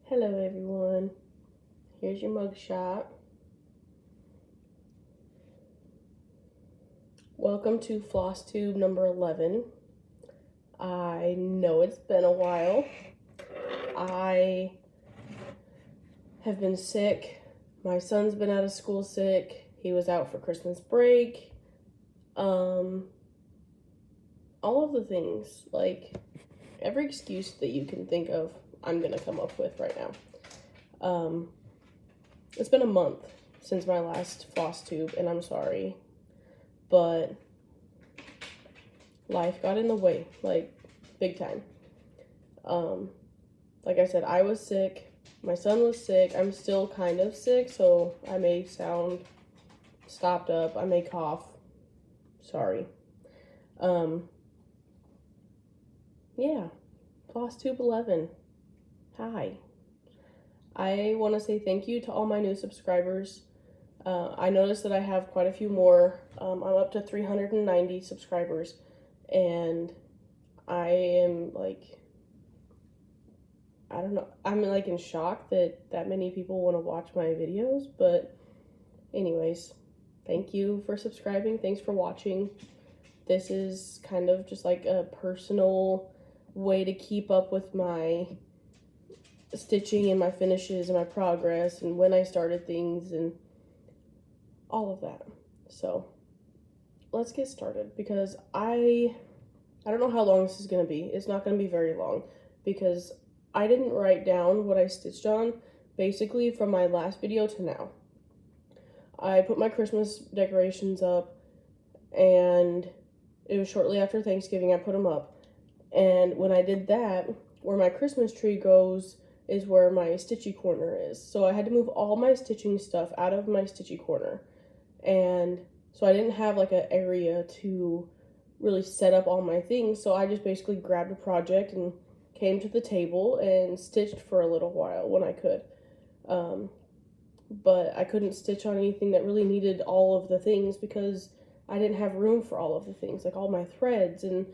Hello everyone, here's your mugshot. Welcome to Flosstube number 11. I know it's been a while. I have been sick. My son's been out of school sick. He was out for Christmas break. All of the things, like every excuse that you can think of, I'm gonna come up with right now. It's been a month since my last Flosstube, and I'm sorry, but life got in the way, like, big time. Like I said, I was sick, my son was sick, I'm still kind of sick, so I may sound stopped up, I may cough, sorry. Yeah, Flosstube 11, hi. I want to say thank you to all my new subscribers. I noticed that I have quite a few more. I'm up to 390 subscribers, and I am like, I don't know, I'm like in shock that many people want to watch my videos, but anyways, thank you for subscribing, thanks for watching. This is kind of just like a personal way to keep up with my stitching and my finishes and my progress and when I started things and all of that. So let's get started, because I don't know how long this is going to be. It's not going to be very long, because I didn't write down what I stitched on basically from my last video to now. I put my Christmas decorations up, and it was shortly after Thanksgiving I put them up. And when I did that, where my Christmas tree goes is where my stitchy corner is. So I had to move all my stitching stuff out of my stitchy corner. And so I didn't have like an area to really set up all my things. So I just basically grabbed a project and came to the table and stitched for a little while when I could. But I couldn't stitch on anything that really needed all of the things, because I didn't have room for all of the things, like all my threads and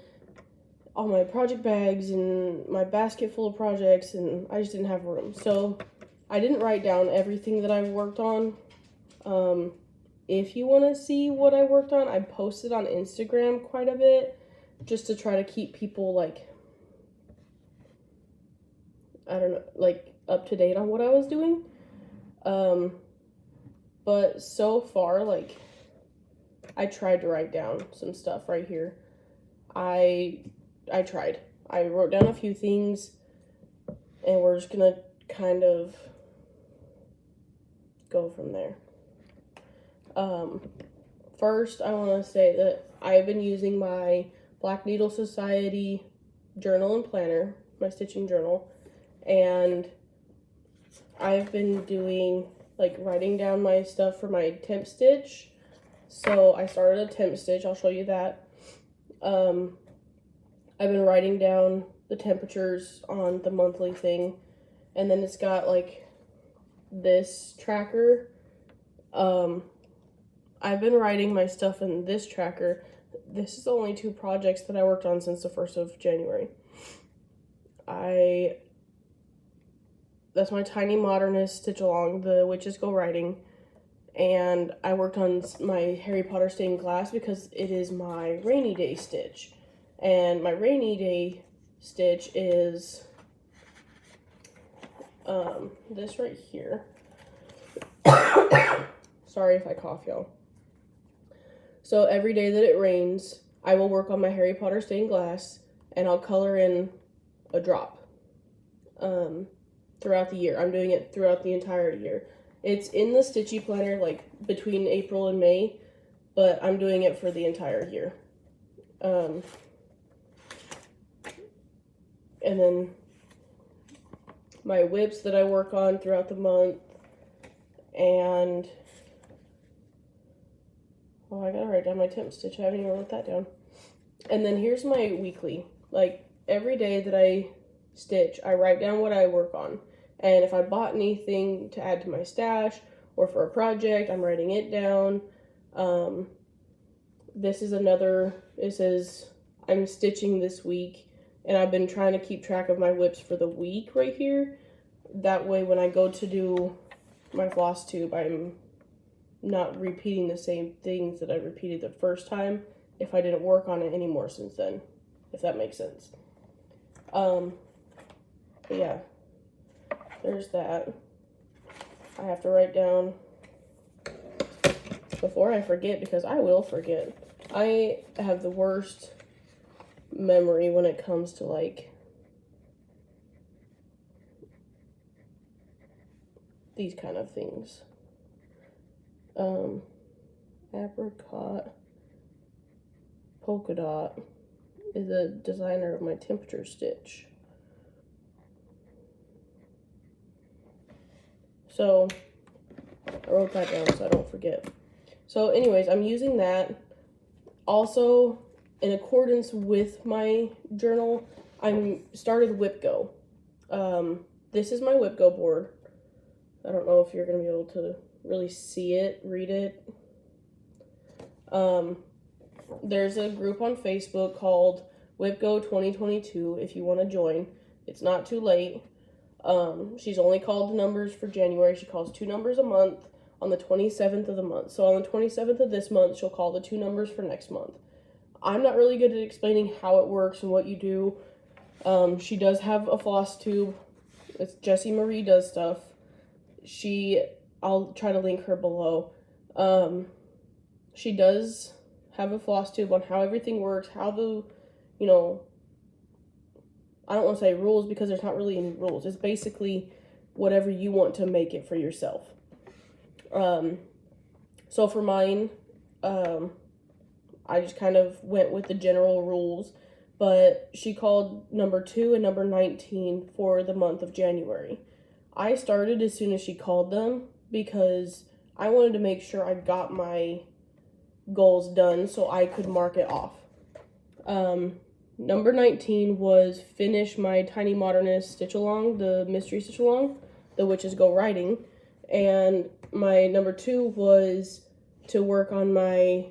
all my project bags and my basket full of projects, and I just didn't have room. So I didn't write down everything that I worked on. If you want to see what I worked on, I posted on Instagram quite a bit, just to try to keep people, like, I don't know, like, up to date on what I was doing. But so far, like, I tried to write down some stuff right here. I tried. I wrote down a few things, and we're just gonna kind of go from there. First, I want to say that I've been using my Black Needle Society journal and planner, my stitching journal, and I've been doing, like, writing down my stuff for my temp stitch. So I started a temp stitch, I'll show you that. I've been writing down the temperatures on the monthly thing, and then it's got like this tracker. I've been writing my stuff in this tracker. This is only 2 projects that I worked on since the 1st of January. That's my Tiny Modernist Stitch Along, the Witches Go Riding. And I worked on my Harry Potter stained glass because it is my rainy day stitch. And my rainy day stitch is this right here. Sorry if I cough, y'all. So every day that it rains, I will work on my Harry Potter stained glass, and I'll color in a drop throughout the year. I'm doing it throughout the entire year. It's in the Stitchy Planner, like, between April and May, but I'm doing it for the entire year. And then my whips that I work on throughout the month, and I gotta write down my temp stitch. I haven't even wrote that down. And then here's my weekly. Like, every day that I stitch, I write down what I work on. And if I bought anything to add to my stash or for a project, I'm writing it down. This is another, it says I'm stitching this week, and I've been trying to keep track of my whips for the week right here. that way when I go to do my floss tube, I'm not repeating the same things that I repeated the first time if I didn't work on it anymore since then, if that makes sense. But yeah, there's that. I have to write down before I forget, because I will forget. I have the worst memory when it comes to like these kind of things. Apricot Polka Dot is a designer of my temperature stitch. So I wrote that down so I don't forget. So anyways, I'm using that. Also, in accordance with my journal, I started WhipGo. This is my WhipGo board. I don't know if you're going to be able to really see it, read it. There's a group on Facebook called WhipGo 2022 if you want to join. It's not too late. She's only called the numbers for January. She calls 2 numbers a month on the 27th of the month. So on the 27th of this month, she'll call the 2 numbers for next month. I'm not really good at explaining how it works and what you do. She does have a floss tube. It's Jessie Marie does stuff. I'll try to link her below. She does have a floss tube on how everything works, how the, you know, I don't want to say rules because there's not really any rules. It's basically whatever you want to make it for yourself. So for mine, I just kind of went with the general rules, but she called number 2 and number 19 for the month of January. I started as soon as she called them because I wanted to make sure I got my goals done so I could mark it off. Number 19 was finish my Tiny Modernist stitch along, the mystery stitch along, the Witches Go Riding. And my number 2 was to work on my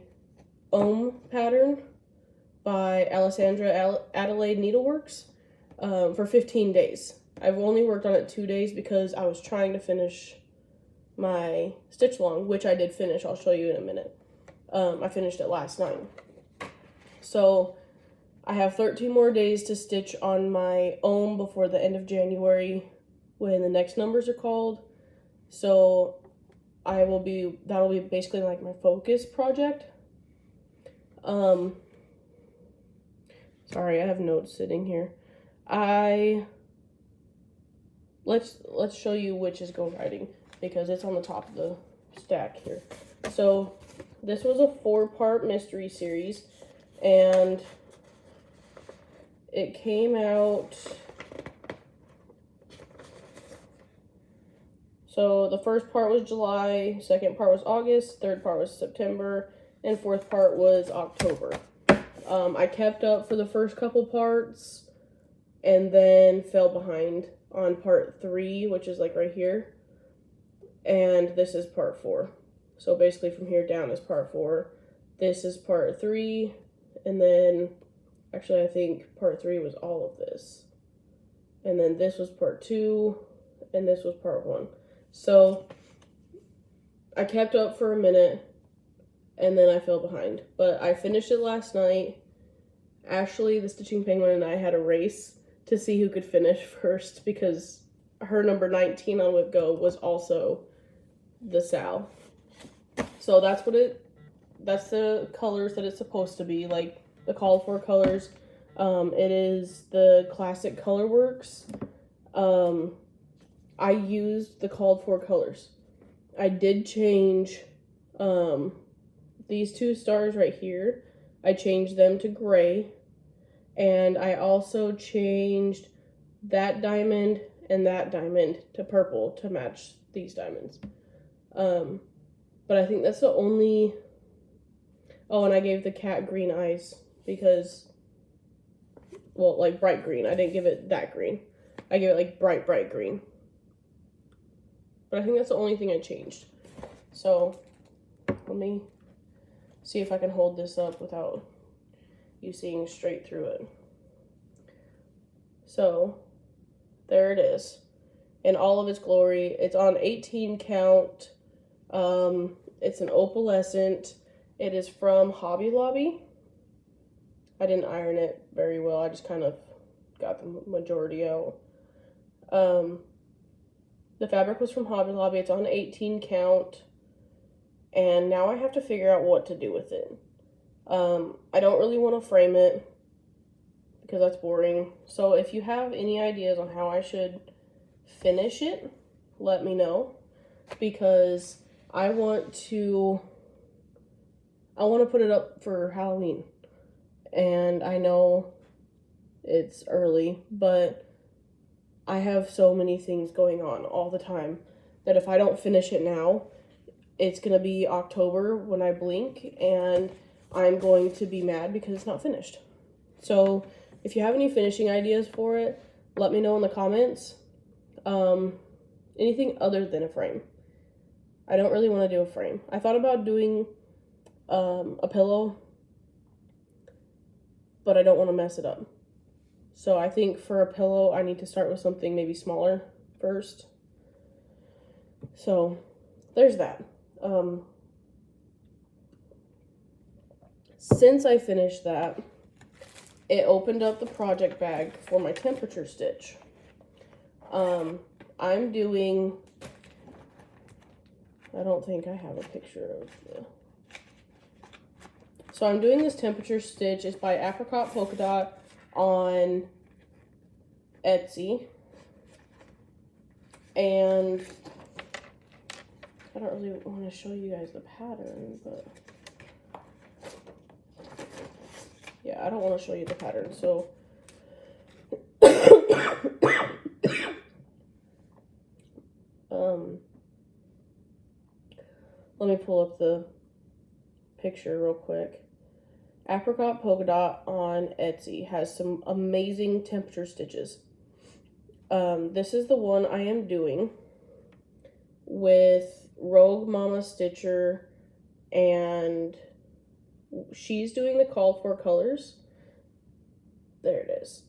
pattern by Alessandra Adelaide Needleworks for 15 days. I've only worked on it 2 days because I was trying to finish my stitch along, which I did finish. I'll show you in a minute. I finished it last night. So I have 13 more days to stitch on my before the end of January when the next numbers are called. So that'll be basically like my focus project. Sorry, I have notes sitting here. Let's show you Witches Go Riding because it's on the top of the stack here. So this was a 4-part mystery series, and it came out. So the first part was July, second part was August, third part was September, and fourth part was October. I kept up for the first couple parts and then fell behind on part 3, which is like right here. And this is part 4. So basically from here down is part 4. This is part 3. And then, actually I think part 3 was all of this. And then this was part 2. And this was part 1. So I kept up for a minute and then I fell behind. But I finished it last night. Ashley, the Stitching Penguin, and I had a race to see who could finish first because her number 19 on WhipGo was also the Sal. So that's the colors that it's supposed to be, like the called for colors. It is the classic Colorworks. I used the called for colors. I did change these 2 stars right here. I changed them to gray, and I also changed that diamond and that diamond to purple to match these diamonds. But I think that's the only... Oh, and I gave the cat green eyes because, well, like bright green. I didn't give it that green. I gave it like bright green. But I think that's the only thing I changed. So let me see if I can hold this up without you seeing straight through it. So there it is. in all of its glory. It's on 18 count. It's an opalescent. It is from Hobby Lobby. I didn't iron it very well. I just kind of got the majority out. The fabric was from Hobby Lobby. It's on 18 count. And now I have to figure out what to do with it. I don't really want to frame it because that's boring. So if you have any ideas on how I should finish it, let me know, because I want to put it up for Halloween. And I know it's early, but I have so many things going on all the time that if I don't finish it now, it's going to be October when I blink, and I'm going to be mad because it's not finished. So if you have any finishing ideas for it, let me know in the comments. Anything other than a frame. I don't really want to do a frame. I thought about doing a pillow, but I don't want to mess it up. So I think for a pillow, I need to start with something maybe smaller first. So there's that. Since I finished that, it opened up the project bag for my temperature stitch. I'm doing, I don't think I have a picture of the, so I'm doing this temperature stitch. It's by Apricot Polka Dot on Etsy. And I don't really want to show you guys the pattern, but yeah, I don't want to show you the pattern, so let me pull up the picture real quick. Apricot Polka Dot on Etsy has some amazing temperature stitches. This is the one I am doing with Rogue Mama Stitcher, and she's doing the called for colors. There it is.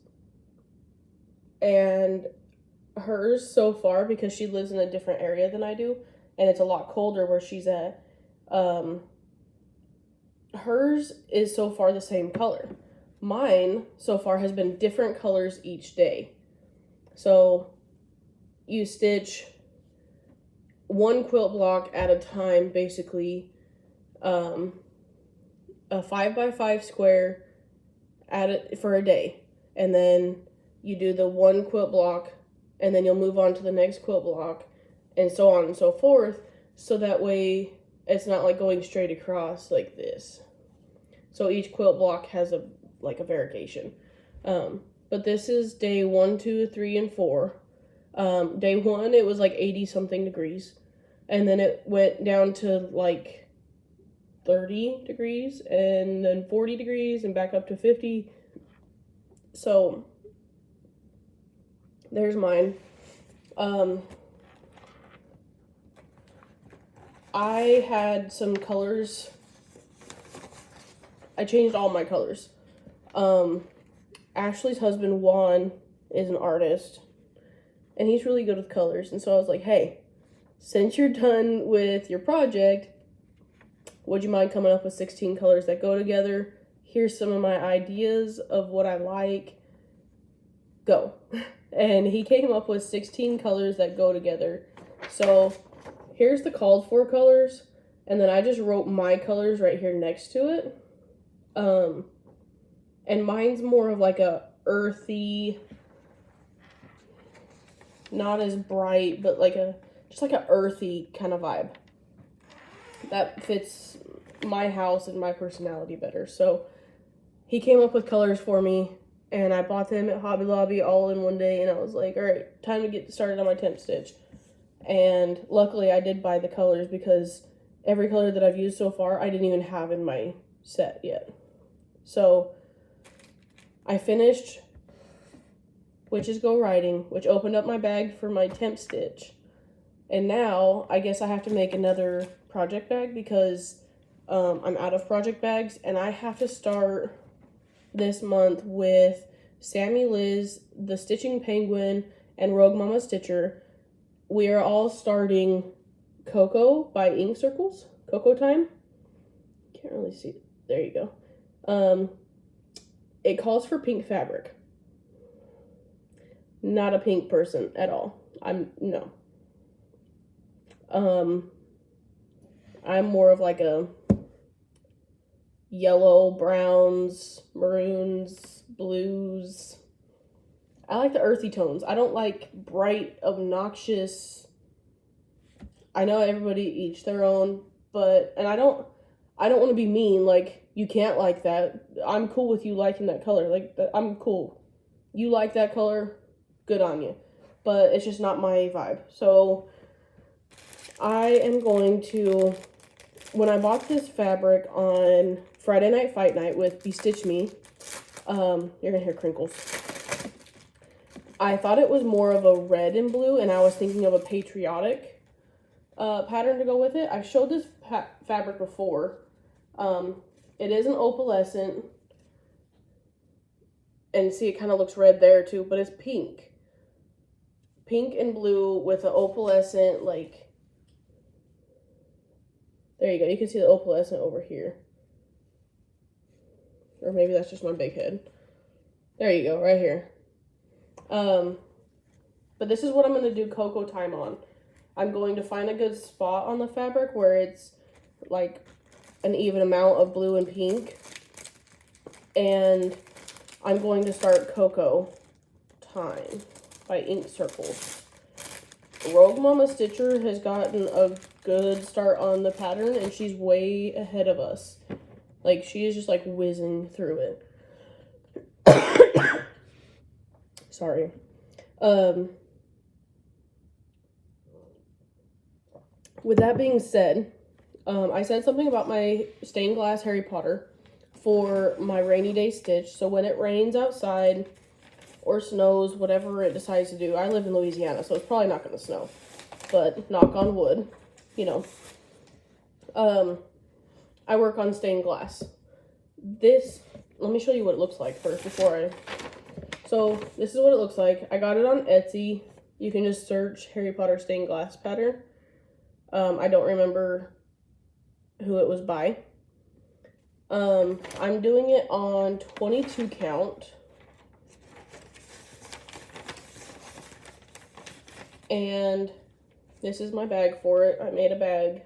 And hers so far, because she lives in a different area than I do, and it's a lot colder where she's at, hers is so far the same color. Mine so far has been different colors each day. So you stitch one quilt block at a time, basically, a 5x5 square for a day, and then you do the one quilt block, and then you'll move on to the next quilt block, and so on and so forth, so that way it's not like going straight across like this. So each quilt block has a variegation. But this is day 1, 2, 3, and 4. Day 1, it was like 80 something degrees, and then it went down to like 30 degrees, and then 40 degrees, and back up to 50. So there's mine. I had some colors. I changed all my colors. Ashley's husband, Juan, is an artist, and he's really good with colors. And so I was like, hey, since you're done with your project, would you mind coming up with 16 colors that go together? Here's some of my ideas of what I like. Go. And he came up with 16 colors that go together. So here's the called for colors, and then I just wrote my colors right here next to it. And mine's more of like a earthy, not as bright, but like just like a earthy kind of vibe. That fits my house and my personality better. So he came up with colors for me, and I bought them at Hobby Lobby all in one day, and I was like, all right, time to get started on my temp stitch. And luckily I did buy the colors, because every color that I've used so far I didn't even have in my set yet. So I finished Witches Go Riding, which opened up my bag for my temp stitch. And now I guess I have to make another project bag, because I'm out of project bags, and I have to start this month with Sammy Liz, the Stitching Penguin, and Rogue Mama Stitcher. we are all starting Cocoa by Ink Circles. Cocoa Time. Can't really see. There you go. It calls for pink fabric. Not a pink person at all. No. I'm more of like a yellow, browns, maroons, blues. I like the earthy tones. I don't like bright, obnoxious. I know everybody each their own, and I don't want to be mean. Like, you can't like that. I'm cool with you liking that color. Like, I'm cool. You like that color, good on you. But it's just not my vibe. So I am going to, when I bought this fabric on Friday Night Fight Night with Bestitch Me, you're gonna hear crinkles. I thought it was more of a red and blue, and I was thinking of a patriotic pattern to go with it. I've showed this fabric before. It is an opalescent, and see, it kind of looks red there too, but it's pink. Pink and blue with an opalescent, like, there you go. You can see the opalescent over here. Or maybe that's just my big head. There you go, right here. But this is what I'm going to do Cocoa Time on. I'm going to find a good spot on the fabric where it's like an even amount of blue and pink. And I'm going to start Cocoa Time by Ink Circles. Rogue Mama Stitcher has gotten a good start on the pattern, and she's way ahead of us. Like, she is just like whizzing through it. Sorry. With that being said, I said something about my stained glass Harry Potter for my rainy day stitch. So when it rains outside or snows, whatever it decides to do. I live in Louisiana, so it's probably not going to snow. But knock on wood, you know. I work on stained glass. Let me show you what it looks like first So this is what it looks like. I got it on Etsy. You can just search Harry Potter stained glass pattern. I don't remember who it was by. I'm doing it on 22 count. And this is my bag for it. I made a bag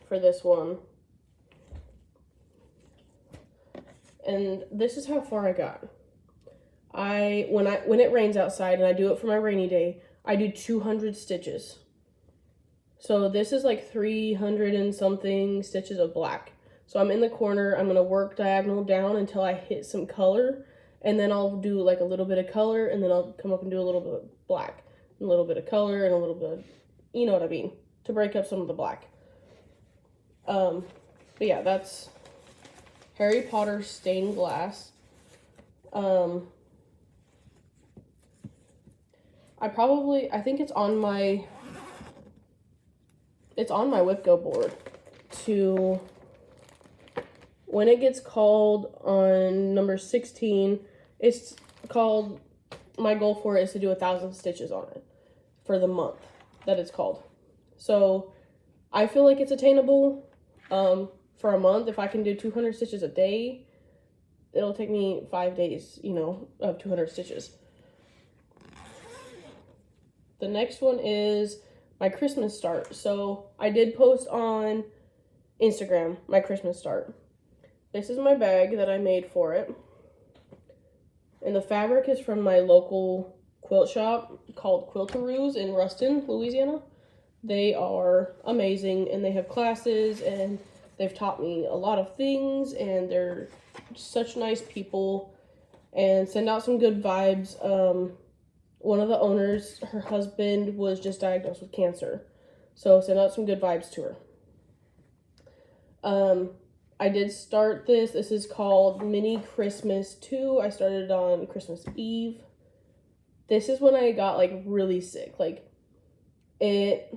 for this one. And this is how far I got. When it rains outside and I do it for my rainy day, I do 200 stitches. So this is like 300 and something stitches of black. So I'm in the corner, I'm gonna work diagonal down until I hit some color, and then I'll do like a little bit of color, and then I'll come up and do a little bit of black, a little bit of color, and a little bit of, you know what I mean, to break up some of the black. But yeah, that's Harry Potter stained glass. I think it's on my Whipco board to, when it gets called on number 16, it's called, my goal for it is to do 1,000 stitches on it for the month that it's called. So I feel like it's attainable for a month. If I can do 200 stitches a day, it'll take me 5 days, you know, of 200 stitches. The next one is my Christmas start. So I did post on Instagram my Christmas start. This is my bag that I made for it. And the fabric is from my local quilt shop called Quiltaroos in Ruston, Louisiana. They are amazing, and they have classes, and they've taught me a lot of things, and they're such nice people and send out some good vibes. One of the owners, her husband was just diagnosed with cancer, so send out some good vibes to her. I did start this. This is called Mini Christmas 2. I started on Christmas Eve. This is when I got like really sick. Like, it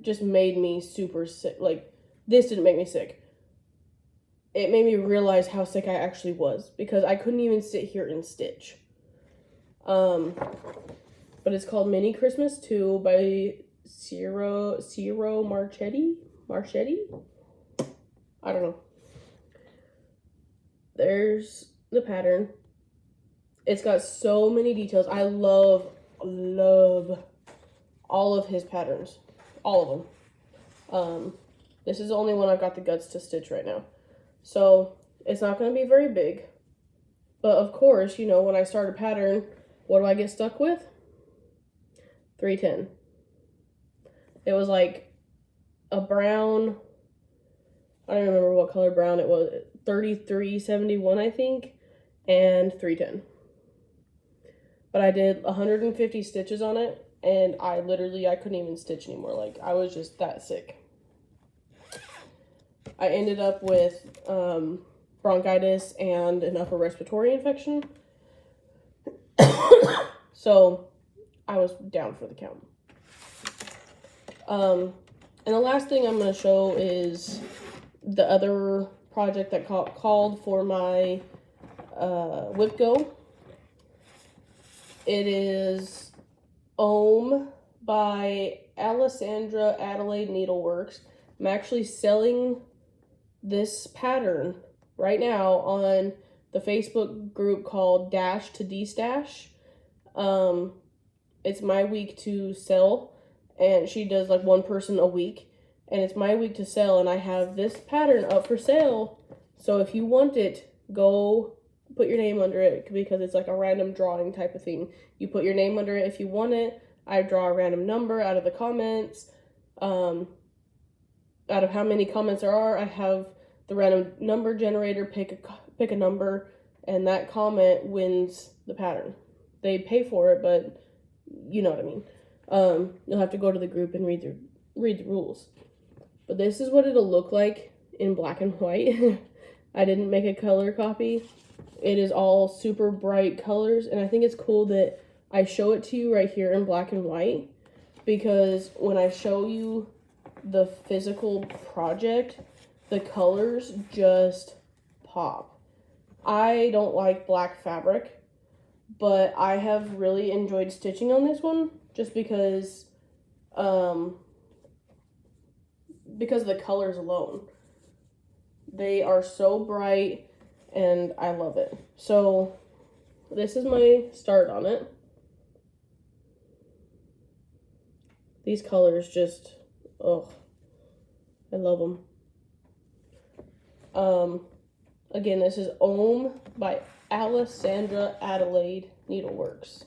just made me super sick. Like, this didn't make me sick. It made me realize how sick I actually was, because I couldn't even sit here and stitch. but it's called Mini Christmas 2 by Ciro Marchetti? I don't know. There's the pattern. It's got so many details. I love all of his patterns. All of them. This is the only one I've got the guts to stitch right now. So it's not going to be very big. But of course, you know, when I start a pattern, what do I get stuck with? 310. It was like a brown, I don't remember what color brown it was, 3371 I think, and 310. But I did 150 stitches on it, and I couldn't even stitch anymore. Like, I was just that sick. I ended up with bronchitis and an upper respiratory infection. So I was down for the count. And the last thing I'm going to show is the other project that called for my whip go. It is Ohm by Alessandra Adelaide Needleworks. I'm actually selling this pattern right now on the Facebook group called Dash to D-Stash. It's my week to sell, and she does like one person a week, and it's my week to sell, and I have this pattern up for sale. So if you want it, go put your name under it, because it's like a random drawing type of thing. You put your name under it if you want it. I draw a random number out of the comments. Out of how many comments there are, I have the random number generator pick a number, and that comment wins the pattern. They pay for it, but you know what I mean. You'll have to go to the group and read the rules. But this is what it'll look like in black and white. I didn't make a color copy. It is all super bright colors, and I think it's cool that I show it to you right here in black and white, because when I show you the physical project, the colors just pop. I don't like black fabric, but I have really enjoyed stitching on this one just because of the colors alone. They are so bright and I love it. So this is my start on it. These colors just, oh, I love them. Again, this is Ohm by Alessandra Adelaide Needleworks.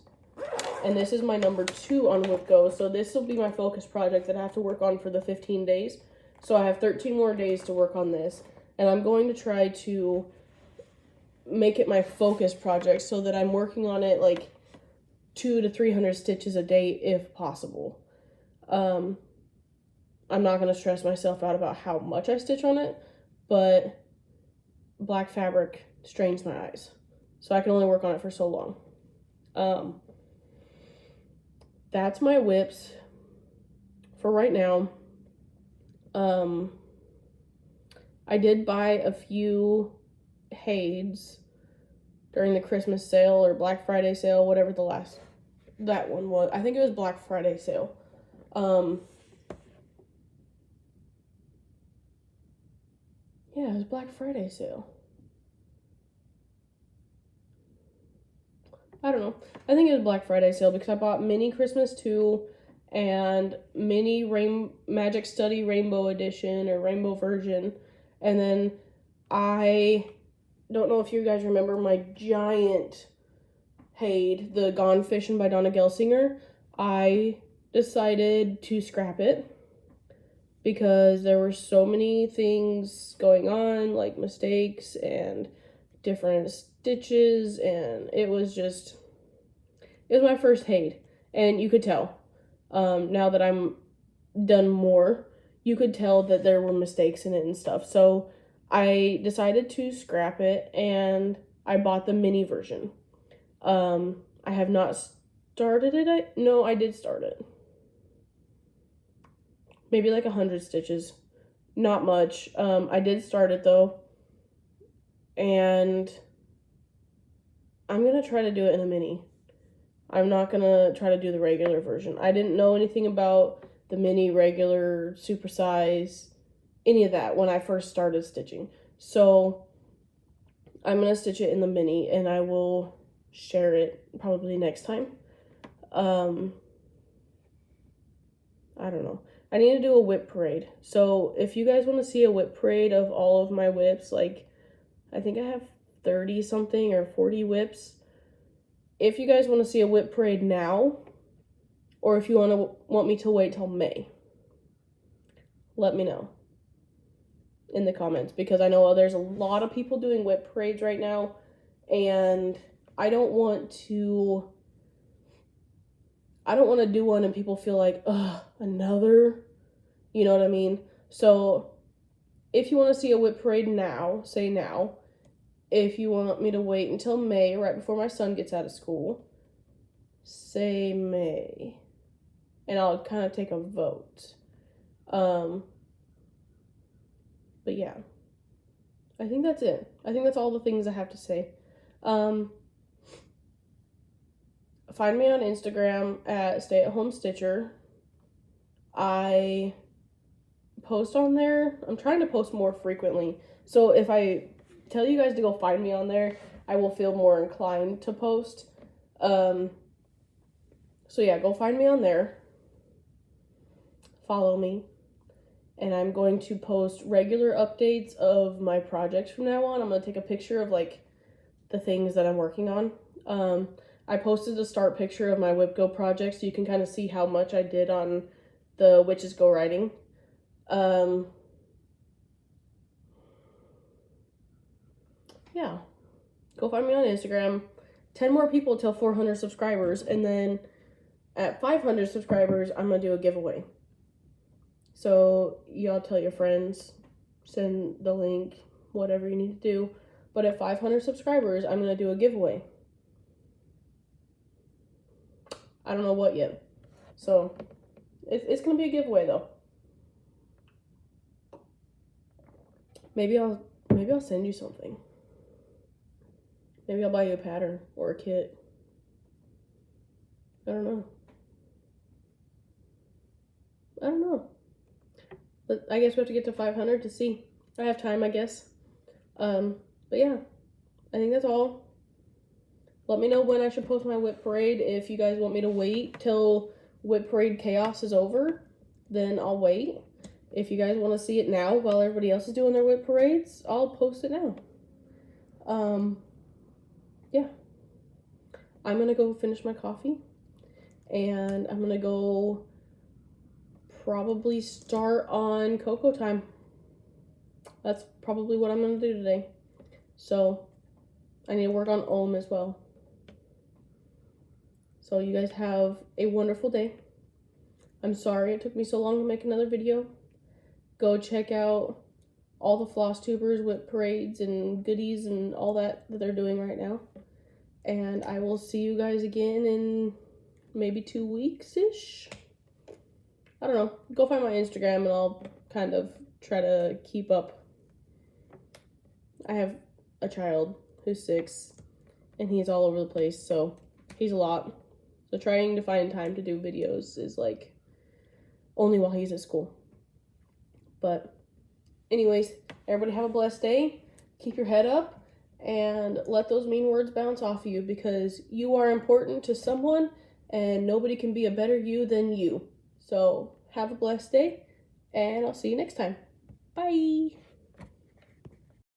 And this is my number 2 on Whip Go. So this will be my focus project that I have to work on for the 15 days. So I have 13 more days to work on this. And I'm going to try to make it my focus project so that I'm working on it like 200 to 300 stitches a day if possible. I'm not going to stress myself out about how much I stitch on it, but black fabric strains my eyes. So I can only work on it for so long. That's my whips for right now. I did buy a few Hades during the Christmas sale or Black Friday sale, whatever that one was. I think it was Black Friday sale. Yeah, it was Black Friday sale. I don't know. I think it was Black Friday sale because I bought Mini Christmas 2 and Mini Magic Study Rainbow Edition or Rainbow version. And then I don't know if you guys remember my giant Hade, the Gone Fishing by Donna Gelsinger. I decided to scrap it because there were so many things going on, like mistakes and different stitches, and it was my first Hade, and you could tell. Now that I'm done more, you could tell that there were mistakes in it and stuff. So I decided to scrap it, and I bought the mini version. I have not started it. No, I did start it. Maybe like 100 stitches. Not much. I did start it though. And I'm going to try to do it in a mini. I'm not going to try to do the regular version. I didn't know anything about the mini, regular, supersize, any of that when I first started stitching. So I'm going to stitch it in the mini, and I will share it probably next time. I don't know. I need to do a whip parade. So if you guys want to see a whip parade of all of my whips, like I think I have 30 something or 40 whips. If you guys want to see a whip parade now, or if you want me to wait till May, let me know in the comments, because I know there's a lot of people doing whip parades right now, and I don't want to do one and people feel like, ugh, another, you know what I mean? So if you want to see a whip parade now, say now. If you want me to wait until May, right before my son gets out of school, say May. And I'll kind of take a vote. But yeah. I think that's it. I think that's all the things I have to say. Find me on Instagram at StayAtHomeStitcher. I post on there. I'm trying to post more frequently. So if I tell you guys to go find me on there, I will feel more inclined to post. So yeah, go find me on there. Follow me. And I'm going to post regular updates of my projects from now on. I'm going to take a picture of like the things that I'm working on. I posted a start picture of my Whip Go project, so you can kind of see how much I did on the Witches Go Riding. Yeah, go find me on Instagram. 10 more people till 400 subscribers, and then at 500 subscribers, I'm going to do a giveaway. So y'all tell your friends, send the link, whatever you need to do. But at 500 subscribers, I'm going to do a giveaway. I don't know what yet. So it's going to be a giveaway though. Maybe I'll send you something. Maybe I'll buy you a pattern or a kit. I don't know. But I guess we have to get to 500 to see. I have time, I guess. But yeah, I think that's all. Let me know when I should post my Whip Parade. If you guys want me to wait till Whip Parade Chaos is over, then I'll wait. If you guys want to see it now while everybody else is doing their Whip Parades, I'll post it now. Yeah. I'm going to go finish my coffee. And I'm going to go probably start on cocoa time. That's probably what I'm going to do today. So I need to work on Ohm as well. So you guys have a wonderful day. I'm sorry it took me so long to make another video. Go check out all the Flosstubers with parades and goodies and all that they're doing right now. And I will see you guys again in maybe 2 weeks-ish. I don't know. Go find my Instagram and I'll kind of try to keep up. I have a child who's 6 and he's all over the place, so he's a lot. So trying to find time to do videos is like only while he's at school. But anyways, everybody have a blessed day. Keep your head up and let those mean words bounce off of you, because you are important to someone and nobody can be a better you than you. So have a blessed day and I'll see you next time. Bye.